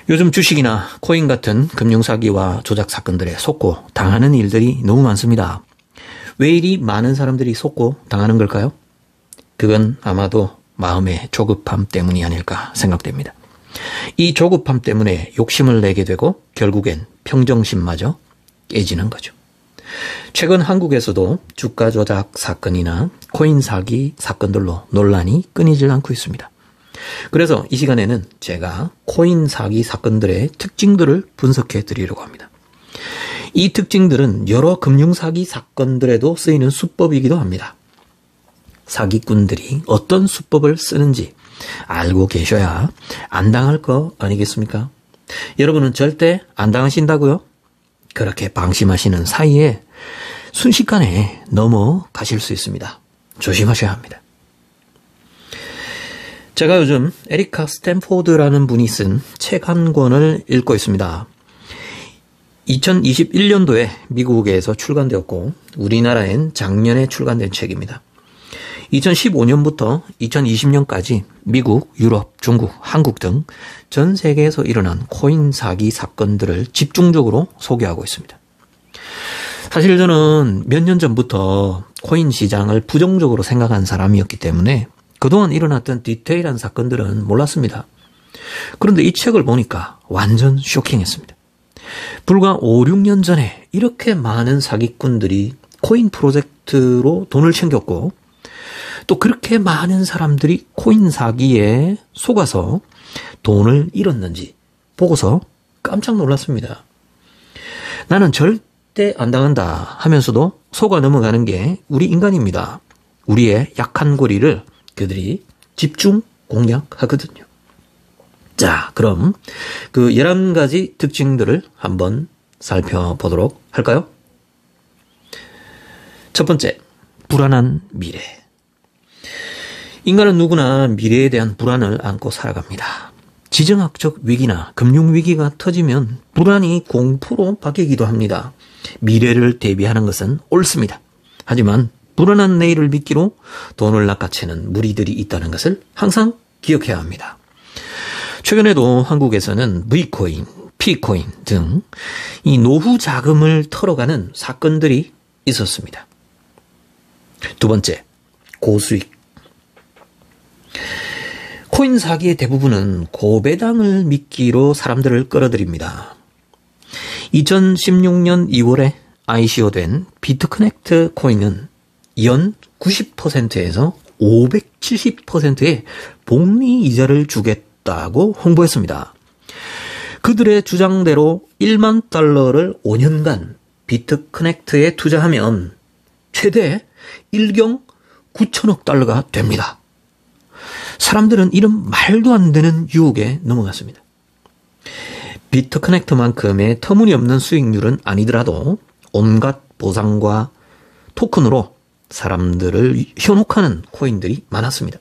요즘 주식이나 코인 같은 금융사기와 조작 사건들에 속고 당하는 일들이 너무 많습니다. 왜 이리 많은 사람들이 속고 당하는 걸까요? 그건 아마도 마음의 조급함 때문이 아닐까 생각됩니다. 이 조급함 때문에 욕심을 내게 되고 결국엔 평정심마저 깨지는 거죠. 최근 한국에서도 주가 조작 사건이나 코인 사기 사건들로 논란이 끊이질 않고 있습니다. 그래서 이 시간에는 제가 코인 사기 사건들의 특징들을 분석해 드리려고 합니다. 이 특징들은 여러 금융사기 사건들에도 쓰이는 수법이기도 합니다. 사기꾼들이 어떤 수법을 쓰는지 알고 계셔야 안 당할 거 아니겠습니까? 여러분은 절대 안 당하신다고요? 그렇게 방심하시는 사이에 순식간에 넘어가실 수 있습니다. 조심하셔야 합니다. 제가 요즘 에리카 스탠포드라는 분이 쓴 책 한 권을 읽고 있습니다. 2021년도에 미국에서 출간되었고 우리나라엔 작년에 출간된 책입니다. 2015년부터 2020년까지 미국, 유럽, 중국, 한국 등 전 세계에서 일어난 코인 사기 사건들을 집중적으로 소개하고 있습니다. 사실 저는 몇 년 전부터 코인 시장을 부정적으로 생각한 사람이었기 때문에 그동안 일어났던 디테일한 사건들은 몰랐습니다. 그런데 이 책을 보니까 완전 쇼킹했습니다. 불과 5, 6년 전에 이렇게 많은 사기꾼들이 코인 프로젝트로 돈을 챙겼고 또 그렇게 많은 사람들이 코인 사기에 속아서 돈을 잃었는지 보고서 깜짝 놀랐습니다. 나는 절대 안 당한다 하면서도 속아 넘어가는 게 우리 인간입니다. 우리의 약한 고리를 그들이 집중 공략하거든요. 자, 그럼 그 11가지 특징들을 한번 살펴보도록 할까요? 첫 번째, 불안한 미래. 인간은 누구나 미래에 대한 불안을 안고 살아갑니다. 지정학적 위기나 금융위기가 터지면 불안이 공포로 바뀌기도 합니다. 미래를 대비하는 것은 옳습니다. 하지만 불안한 내일을 미끼로 돈을 낚아채는 무리들이 있다는 것을 항상 기억해야 합니다. 최근에도 한국에서는 V코인, P코인 등 이 노후 자금을 털어가는 사건들이 있었습니다. 두 번째, 고수익. 코인 사기의 대부분은 고배당을 미끼로 사람들을 끌어들입니다. 2016년 2월에 ICO된 비트커넥트 코인은 연 90%에서 570%의 복리 이자를 주겠다고 홍보했습니다. 그들의 주장대로 1만 달러를 5년간 비트커넥트에 투자하면 최대 1경 9천억 달러가 됩니다. 사람들은 이런 말도 안 되는 유혹에 넘어갔습니다. 비트커넥트만큼의 터무니없는 수익률은 아니더라도 온갖 보상과 토큰으로 사람들을 현혹하는 코인들이 많았습니다.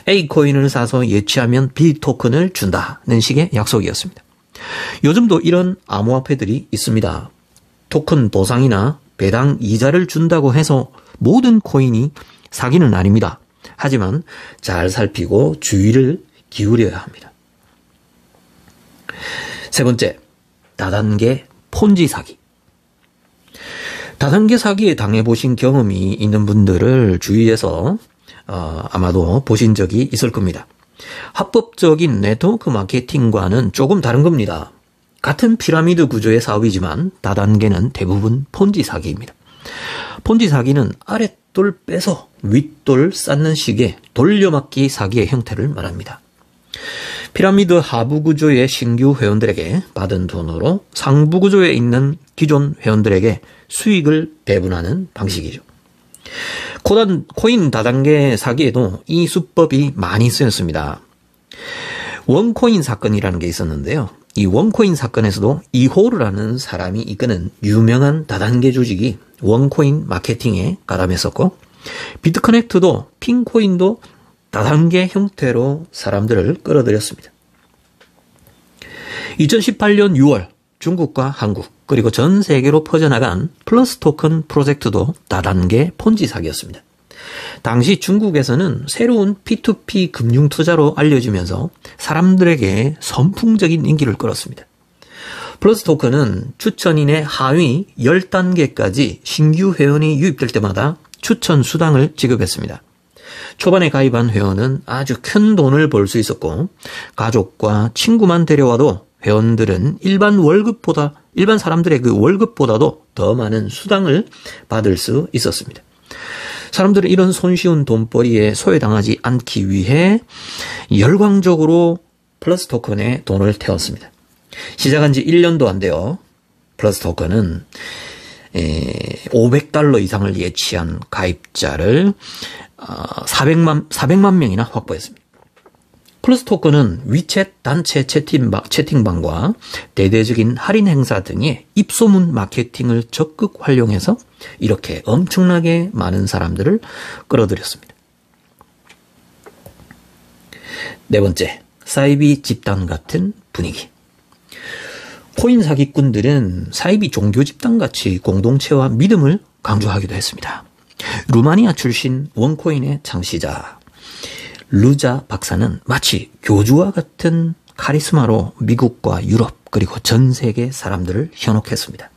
A코인을 사서 예치하면 B토큰을 준다는 식의 약속이었습니다. 요즘도 이런 암호화폐들이 있습니다. 토큰 보상이나 배당 이자를 준다고 해서 모든 코인이 사기는 아닙니다. 하지만 잘 살피고 주의를 기울여야 합니다. 세 번째, 다단계 폰지 사기. 다단계 사기에 당해보신 경험이 있는 분들을 주위에서 아마도 보신 적이 있을 겁니다. 합법적인 네트워크 마케팅과는 조금 다른 겁니다. 같은 피라미드 구조의 사업이지만 다단계는 대부분 폰지 사기입니다. 폰지 사기는 아랫돌 빼서 윗돌 쌓는 식의 돌려막기 사기의 형태를 말합니다. 피라미드 하부 구조의 신규 회원들에게 받은 돈으로 상부 구조에 있는 기존 회원들에게 수익을 배분하는 방식이죠. 코인 다단계 사기에도 이 수법이 많이 쓰였습니다. 원코인 사건이라는 게 있었는데요. 이 원코인 사건에서도 이호르라는 사람이 이끄는 유명한 다단계 조직이 원코인 마케팅에 가담했었고 비트커넥트도 핑코인도 다단계 형태로 사람들을 끌어들였습니다. 2018년 6월 중국과 한국 그리고 전 세계로 퍼져나간 플러스 토큰 프로젝트도 다단계 폰지 사기였습니다. 당시 중국에서는 새로운 P2P 금융 투자로 알려지면서 사람들에게 선풍적인 인기를 끌었습니다. 플러스 토큰은 추천인의 하위 10단계까지 신규 회원이 유입될 때마다 추천 수당을 지급했습니다. 초반에 가입한 회원은 아주 큰 돈을 벌 수 있었고 가족과 친구만 데려와도 회원들은 일반 사람들의 그 월급보다도 더 많은 수당을 받을 수 있었습니다. 사람들은 이런 손쉬운 돈벌이에 소외당하지 않기 위해 열광적으로 플러스 토큰에 돈을 태웠습니다. 시작한 지 1년도 안 돼요. 플러스 토큰은 500달러 이상을 예치한 가입자를 400만 명이나 확보했습니다. 플러스 토큰은 위챗 단체 채팅방과 대대적인 할인 행사 등의 입소문 마케팅을 적극 활용해서 이렇게 엄청나게 많은 사람들을 끌어들였습니다. 네 번째, 사이비 집단 같은 분위기. 코인 사기꾼들은 사이비 종교 집단같이 공동체와 믿음을 강조하기도 했습니다. 루마니아 출신 원코인의 창시자 루자 박사는 마치 교주와 같은 카리스마로 미국과 유럽 그리고 전 세계 사람들을 현혹했습니다.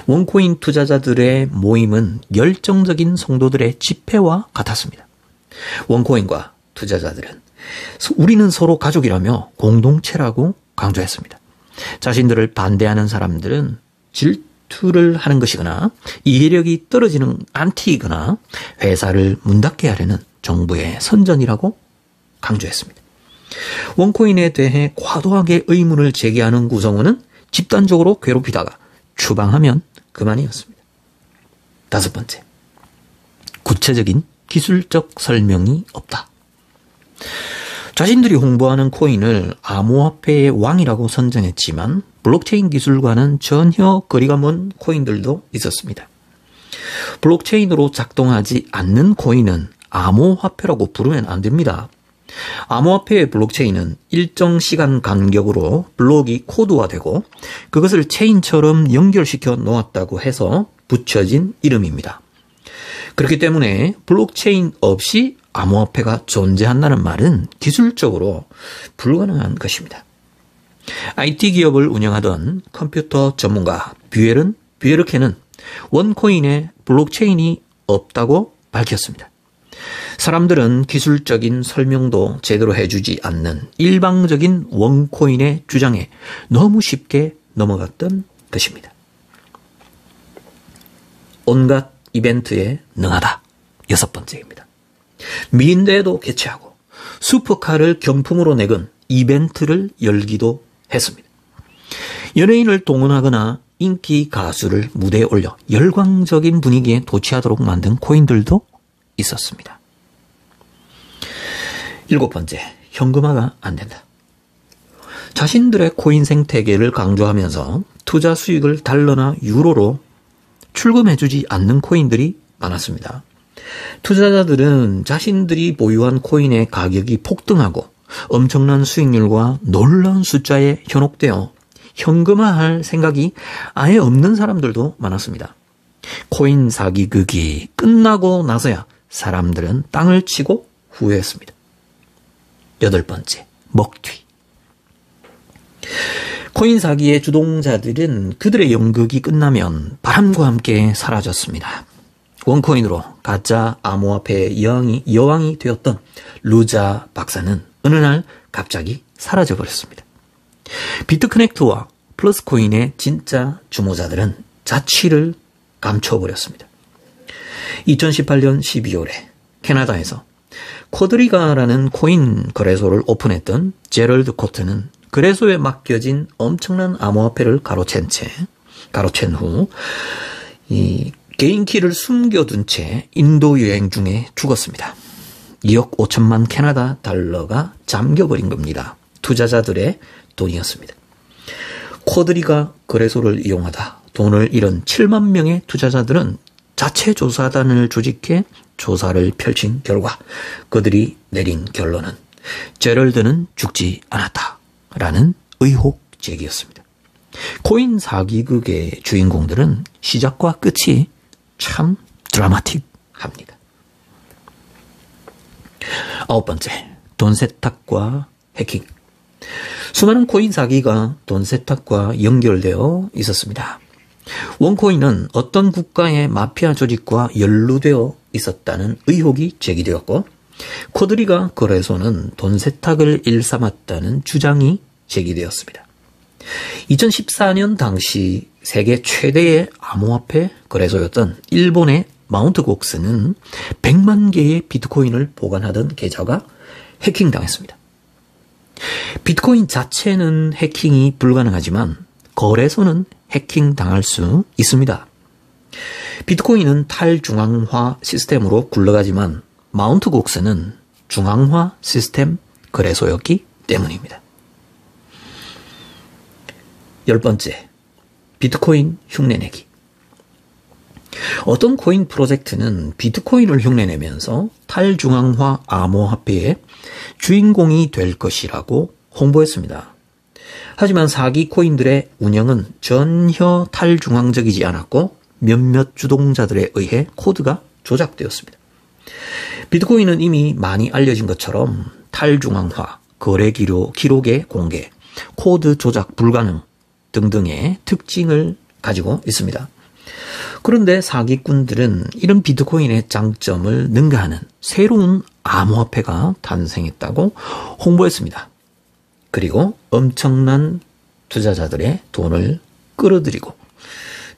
원코인 투자자들의 모임은 열정적인 성도들의 집회와 같았습니다. 원코인과 투자자들은 우리는 서로 가족이라며 공동체라고 강조했습니다. 자신들을 반대하는 사람들은 질투를 하는 것이거나 이해력이 떨어지는 안티이거나 회사를 문 닫게 하려는 정부의 선전이라고 강조했습니다. 원코인에 대해 과도하게 의문을 제기하는 구성원은 집단적으로 괴롭히다가 추방하면 그만이었습니다. 다섯 번째, 구체적인 기술적 설명이 없다. 자신들이 홍보하는 코인을 암호화폐의 왕이라고 선전했지만 블록체인 기술과는 전혀 거리가 먼 코인들도 있었습니다. 블록체인으로 작동하지 않는 코인은 암호화폐라고 부르면 안 됩니다. 암호화폐의 블록체인은 일정 시간 간격으로 블록이 코드화되고 그것을 체인처럼 연결시켜 놓았다고 해서 붙여진 이름입니다. 그렇기 때문에 블록체인 없이 암호화폐가 존재한다는 말은 기술적으로 불가능한 것입니다. IT 기업을 운영하던 컴퓨터 전문가 뷰에르케는 원코인에 블록체인이 없다고 밝혔습니다. 사람들은 기술적인 설명도 제대로 해주지 않는 일방적인 원코인의 주장에 너무 쉽게 넘어갔던 것입니다. 온갖 이벤트에 능하다. 여섯 번째입니다. 미인대회도 개최하고 슈퍼카를 경품으로 내건 이벤트를 열기도 했습니다. 연예인을 동원하거나 인기 가수를 무대에 올려 열광적인 분위기에 도취하도록 만든 코인들도 있었습니다. 일곱 번째, 현금화가 안 된다. 자신들의 코인 생태계를 강조하면서 투자 수익을 달러나 유로로 출금해주지 않는 코인들이 많았습니다. 투자자들은 자신들이 보유한 코인의 가격이 폭등하고 엄청난 수익률과 놀라운 숫자에 현혹되어 현금화할 생각이 아예 없는 사람들도 많았습니다. 코인 사기극이 끝나고 나서야 사람들은 땅을 치고 후회했습니다. 여덟 번째, 먹튀. 코인 사기의 주동자들은 그들의 연극이 끝나면 바람과 함께 사라졌습니다. 원코인으로 가짜 암호화폐의 여왕이 되었던 루자 박사는 어느 날 갑자기 사라져버렸습니다. 비트커넥트와 플러스코인의 진짜 주모자들은 자취를 감춰버렸습니다. 2018년 12월에 캐나다에서 쿼드리가라는 코인 거래소를 오픈했던 제럴드 코트는 거래소에 맡겨진 엄청난 암호화폐를 가로챈 후 개인 키를 숨겨둔 채 인도 여행 중에 죽었습니다. 2억 5천만 캐나다 달러가 잠겨버린 겁니다. 투자자들의 돈이었습니다. 쿼드리가 거래소를 이용하다 돈을 잃은 7만 명의 투자자들은 자체 조사단을 조직해 조사를 펼친 결과 그들이 내린 결론은 제럴드는 죽지 않았다라는 의혹 제기였습니다. 코인 사기극의 주인공들은 시작과 끝이 참 드라마틱합니다. 9번째, 돈 세탁과 해킹. 수많은 코인 사기가 돈 세탁과 연결되어 있었습니다. 원코인은 어떤 국가의 마피아 조직과 연루되어 있었다는 의혹이 제기되었고, 코드리가 거래소는 돈 세탁을 일삼았다는 주장이 제기되었습니다. 2014년 당시 세계 최대의 암호화폐 거래소였던 일본의 마운트 곡스는 100만 개의 비트코인을 보관하던 계좌가 해킹당했습니다. 비트코인 자체는 해킹이 불가능하지만 거래소는 해킹당할 수 있습니다. 비트코인은 탈중앙화 시스템으로 굴러가지만 마운트 곡스는 중앙화 시스템 거래소였기 때문입니다. 10번째, 비트코인 흉내내기. 어떤 코인 프로젝트는 비트코인을 흉내내면서 탈중앙화 암호화폐의 주인공이 될 것이라고 홍보했습니다. 하지만 사기 코인들의 운영은 전혀 탈중앙적이지 않았고 몇몇 주동자들에 의해 코드가 조작되었습니다. 비트코인은 이미 많이 알려진 것처럼 탈중앙화, 거래 기록의 공개, 코드 조작 불가능 등등의 특징을 가지고 있습니다. 그런데 사기꾼들은 이런 비트코인의 장점을 능가하는 새로운 암호화폐가 탄생했다고 홍보했습니다. 그리고 엄청난 투자자들의 돈을 끌어들이고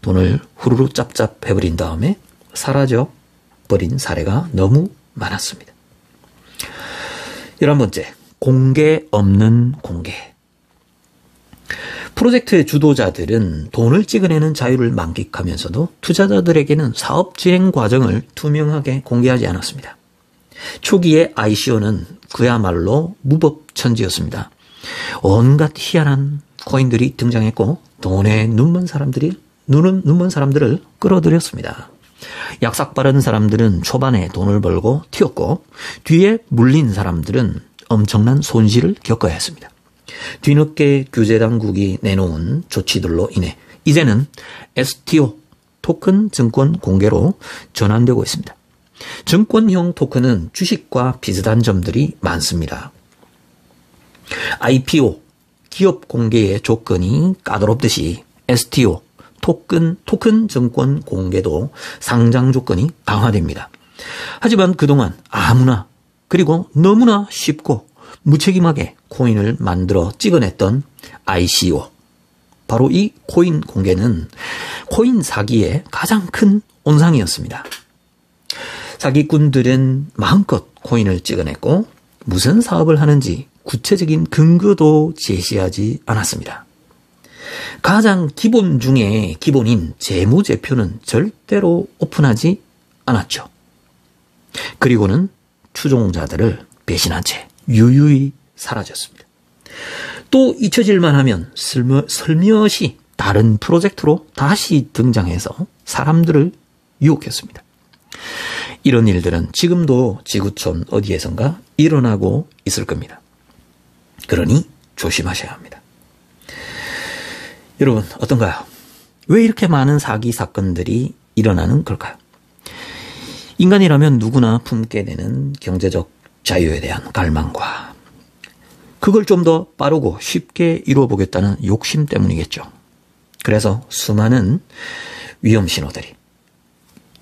돈을 후루룩 짭짭 해버린 다음에 사라져버린 사례가 너무 많았습니다. 11번째, 공개 없는 공개. 프로젝트의 주도자들은 돈을 찍어내는 자유를 만끽하면서도 투자자들에게는 사업 진행 과정을 투명하게 공개하지 않았습니다. 초기의 ICO는 그야말로 무법천지였습니다. 온갖 희한한 코인들이 등장했고 돈에 눈먼 사람들을 끌어들였습니다. 약삭 빠른 사람들은 초반에 돈을 벌고 튀었고 뒤에 물린 사람들은 엄청난 손실을 겪어야 했습니다. 뒤늦게 규제당국이 내놓은 조치들로 인해 이제는 STO, 토큰 증권 공개로 전환되고 있습니다. 증권형 토큰은 주식과 비슷한 점들이 많습니다. IPO, 기업 공개의 조건이 까다롭듯이 STO, 토큰 증권 공개도 상장 조건이 강화됩니다. 하지만 그동안 아무나 그리고 너무나 쉽고 무책임하게 코인을 만들어 찍어냈던 ICO, 바로 이 코인 공개는 코인 사기의 가장 큰 온상이었습니다. 사기꾼들은 마음껏 코인을 찍어냈고 무슨 사업을 하는지 구체적인 근거도 제시하지 않았습니다. 가장 기본 중에 기본인 재무제표는 절대로 오픈하지 않았죠. 그리고는 추종자들을 배신한 채 유유히 사라졌습니다. 또 잊혀질만 하면 슬며시 다른 프로젝트로 다시 등장해서 사람들을 유혹했습니다. 이런 일들은 지금도 지구촌 어디에선가 일어나고 있을 겁니다. 그러니 조심하셔야 합니다. 여러분 어떤가요? 왜 이렇게 많은 사기 사건들이 일어나는 걸까요? 인간이라면 누구나 품게 되는 경제적 자유에 대한 갈망과 그걸 좀 더 빠르고 쉽게 이루어보겠다는 욕심 때문이겠죠. 그래서 수많은 위험 신호들이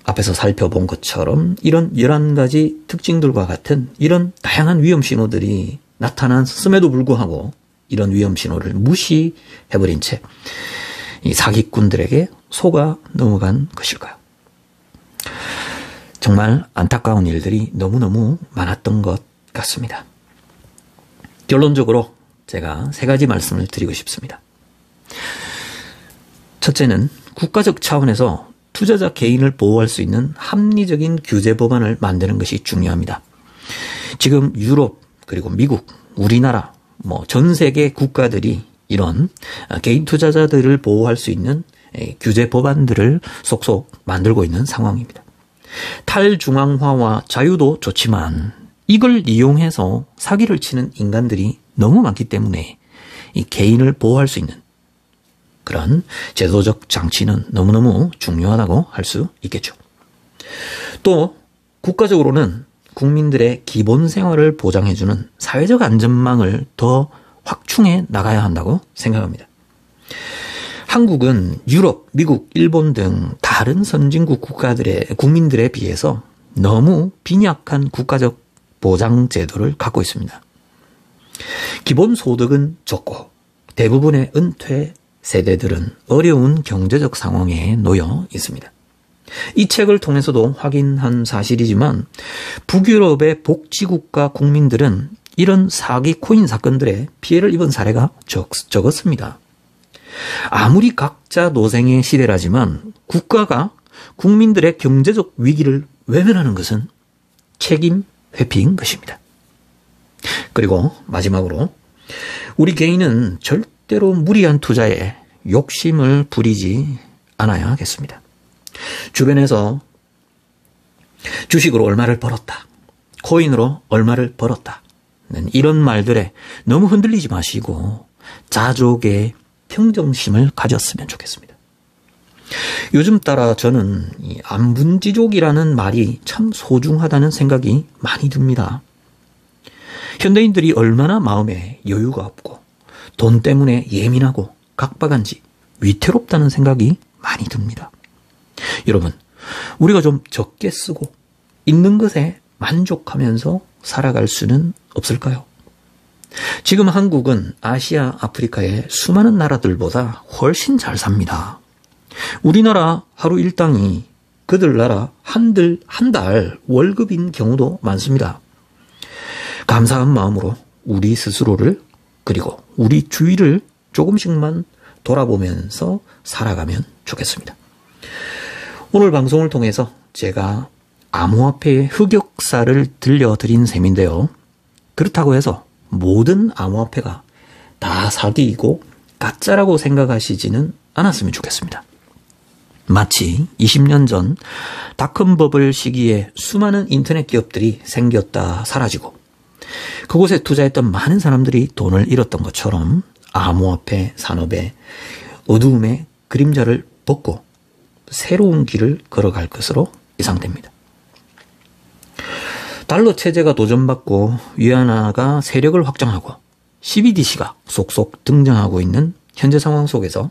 앞에서 살펴본 것처럼 이런 11가지 특징들과 같은 이런 다양한 위험 신호들이 나타났음에도 불구하고 이런 위험 신호를 무시해버린 채 이 사기꾼들에게 속아 넘어간 것일까요? 정말 안타까운 일들이 너무너무 많았던 것 같습니다. 결론적으로 제가 3가지 말씀을 드리고 싶습니다. 첫째는 국가적 차원에서 투자자 개인을 보호할 수 있는 합리적인 규제 법안을 만드는 것이 중요합니다. 지금 유럽 그리고 미국, 우리나라, 전 세계 국가들이 이런 개인 투자자들을 보호할 수 있는 규제 법안들을 속속 만들고 있는 상황입니다. 탈중앙화와 자유도 좋지만 이걸 이용해서 사기를 치는 인간들이 너무 많기 때문에 이 개인을 보호할 수 있는 그런 제도적 장치는 너무너무 중요하다고 할 수 있겠죠. 또 국가적으로는 국민들의 기본 생활을 보장해주는 사회적 안전망을 더 확충해 나가야 한다고 생각합니다. 한국은 유럽, 미국, 일본 등 다른 선진국 국민들에 비해서 너무 빈약한 국가적 보장 제도를 갖고 있습니다. 기본소득은 적고 대부분의 은퇴 세대들은 어려운 경제적 상황에 놓여 있습니다. 이 책을 통해서도 확인한 사실이지만 북유럽의 복지국가 국민들은 이런 사기 코인 사건들에 피해를 입은 사례가 적었습니다. 아무리 각자 노생의 시대라지만 국가가 국민들의 경제적 위기를 외면하는 것은 책임 회피인 것입니다. 그리고 마지막으로 우리 개인은 절대로 무리한 투자에 욕심을 부리지 않아야겠습니다. 주변에서 주식으로 얼마를 벌었다, 코인으로 얼마를 벌었다, 이런 말들에 너무 흔들리지 마시고 자족의 평정심을 가졌으면 좋겠습니다. 요즘 따라 저는 이 안분지족이라는 말이 참 소중하다는 생각이 많이 듭니다. 현대인들이 얼마나 마음에 여유가 없고 돈 때문에 예민하고 각박한지 위태롭다는 생각이 많이 듭니다. 여러분, 우리가 좀 적게 쓰고 있는 것에 만족하면서 살아갈 수는 없을까요? 지금 한국은 아시아, 아프리카의 수많은 나라들보다 훨씬 잘 삽니다. 우리나라 하루 일당이 그들 나라 한 달 월급인 경우도 많습니다. 감사한 마음으로 우리 스스로를 그리고 우리 주위를 조금씩만 돌아보면서 살아가면 좋겠습니다. 오늘 방송을 통해서 제가 암호화폐의 흑역사를 들려드린 셈인데요. 그렇다고 해서 모든 암호화폐가 다 사기이고 가짜라고 생각하시지는 않았으면 좋겠습니다. 마치 20년 전 닷컴 버블 시기에 수많은 인터넷 기업들이 생겼다 사라지고 그곳에 투자했던 많은 사람들이 돈을 잃었던 것처럼 암호화폐 산업의 어두움의 그림자를 벗고 새로운 길을 걸어갈 것으로 예상됩니다. 달러 체제가 도전받고 위안화가 세력을 확장하고 CBDC가 속속 등장하고 있는 현재 상황 속에서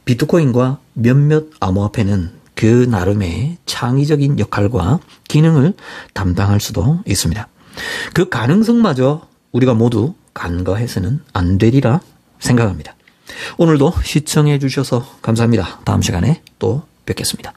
비트코인과 몇몇 암호화폐는 그 나름의 창의적인 역할과 기능을 담당할 수도 있습니다. 그 가능성마저 우리가 모두 간과해서는 안 되리라 생각합니다. 오늘도 시청해 주셔서 감사합니다. 다음 시간에 또 뵙겠습니다.